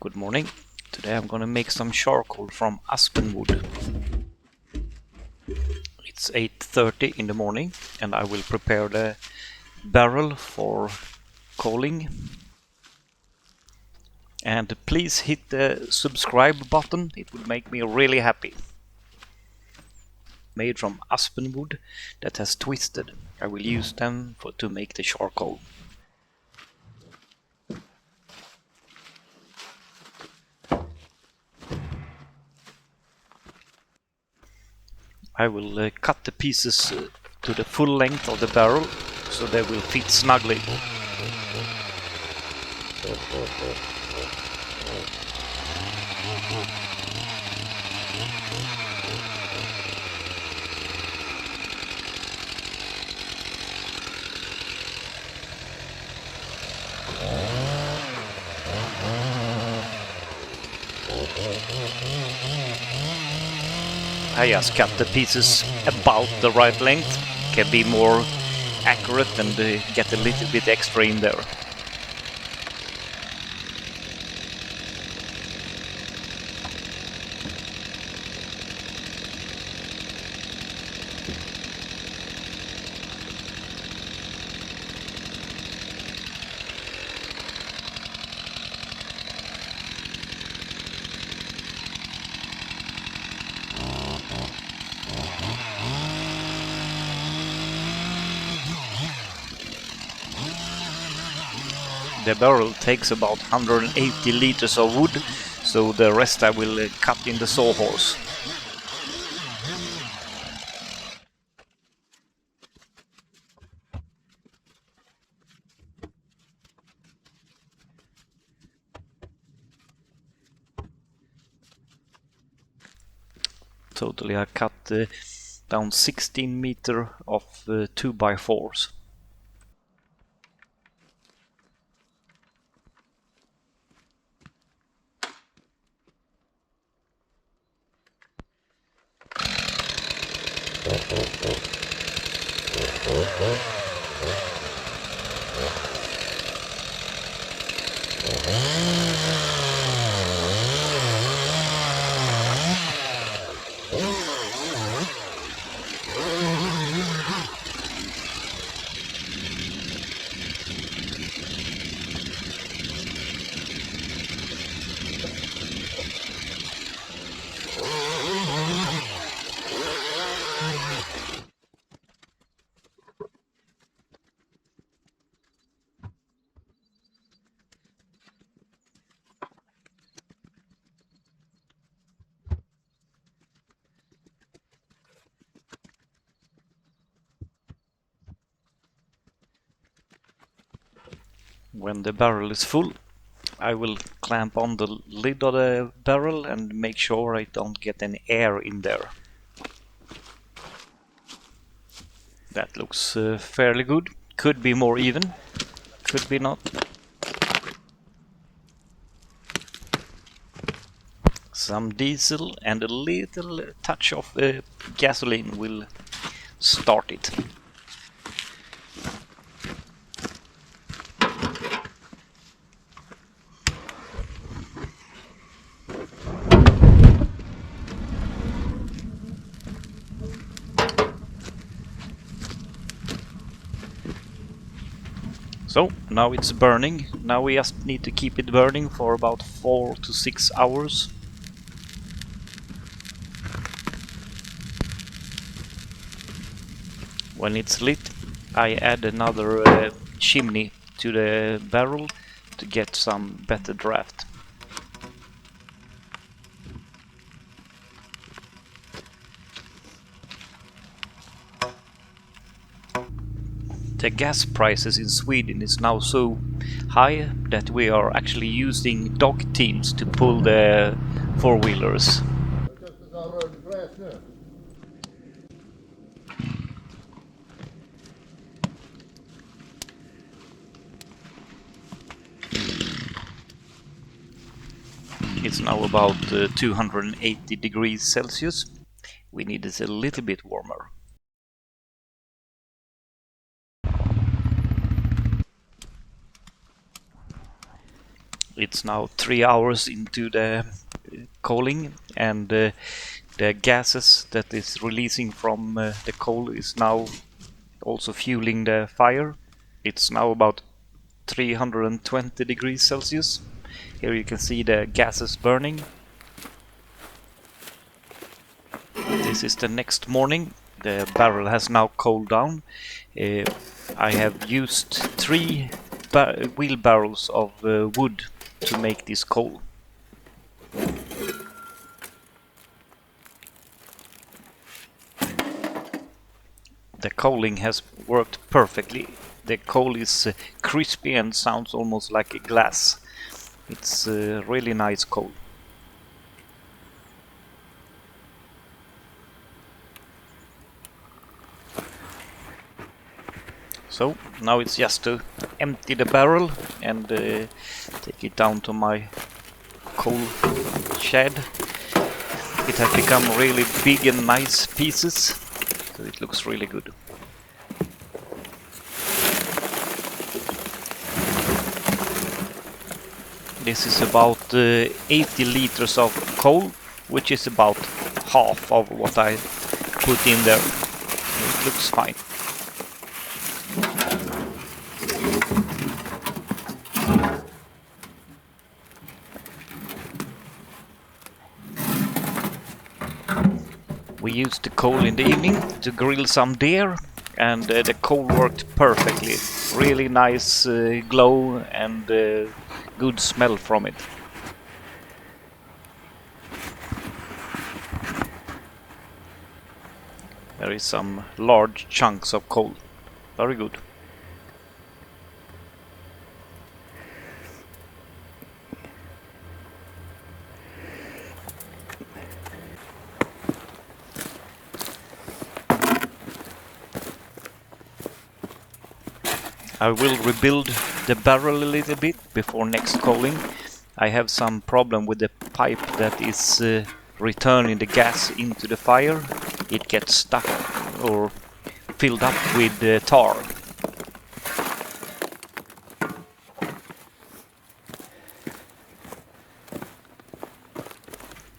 Good morning. Today I'm gonna make some charcoal from aspen wood. It's 8:30 in the morning and I will prepare the barrel for coaling. And please hit the subscribe button, it would make me really happy. Made from aspen wood that has twisted. I will use them to make the charcoal. I will cut the pieces to the full length of the barrel so they will fit snugly. I just cut the pieces about the right length, can be more accurate and get a little bit extra in there. The barrel takes about 180 liters of wood, so the rest I will cut in the sawhorse. Totally I cut down 16 meters of 2x4s. When the barrel is full, I will clamp on the lid of the barrel and make sure I don't get any air in there. That looks fairly good. Could be more even, could be not. Some diesel and a little touch of gasoline will start it. So now it's burning. Now we just need to keep it burning for about 4 to 6 hours. When it's lit, I add another chimney to the barrel to get some better draft. The gas prices in Sweden is now so high that we are actually using dog teams to pull the four-wheelers. It's now about 280 degrees Celsius. We need it a little bit warmer. It's now 3 hours into the coaling, and the gases that is releasing from the coal is now also fueling the fire. It's now about 320 degrees Celsius. Here you can see the gases burning. This is the next morning. The barrel has now cooled down. I have used 3 wheelbarrows of wood to make this coal. The coaling has worked perfectly. The coal is crispy and sounds almost like a glass. It's really nice coal. So now it's just to empty the barrel and take it down to my coal shed. It has become really big and nice pieces, so it looks really good. This is about 80 liters of coal, which is about half of what I put in there. It looks fine. We used the coal in the evening to grill some deer, and the coal worked perfectly. Really nice glow and good smell from it. There is some large chunks of coal. Very good. I will rebuild the barrel a little bit before next coaling. I have some problem with the pipe that is returning the gas into the fire. It gets stuck or filled up with tar.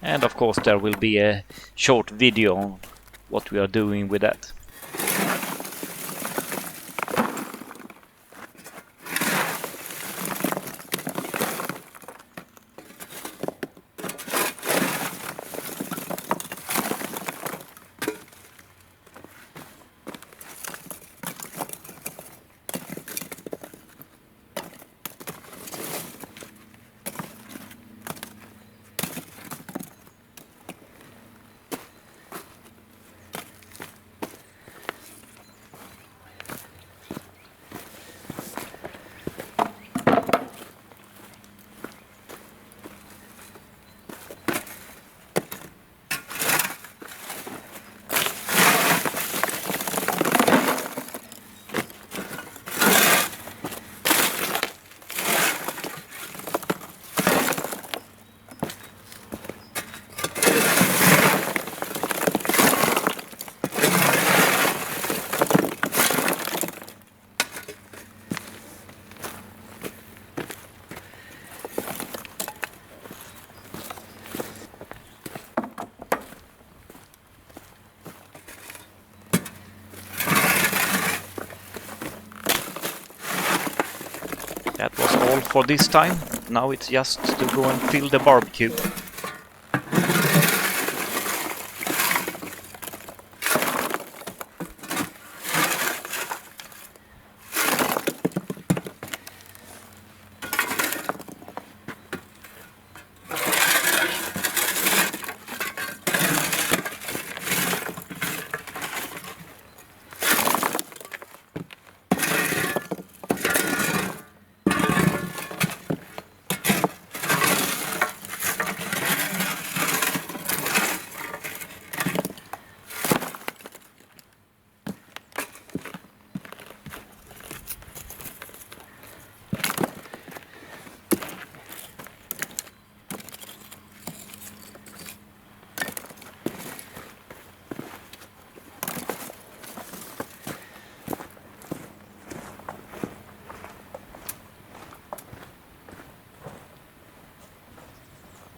And of course there will be a short video on what we are doing with that. That was all for this time. Now it's just to go and fill the barbecue.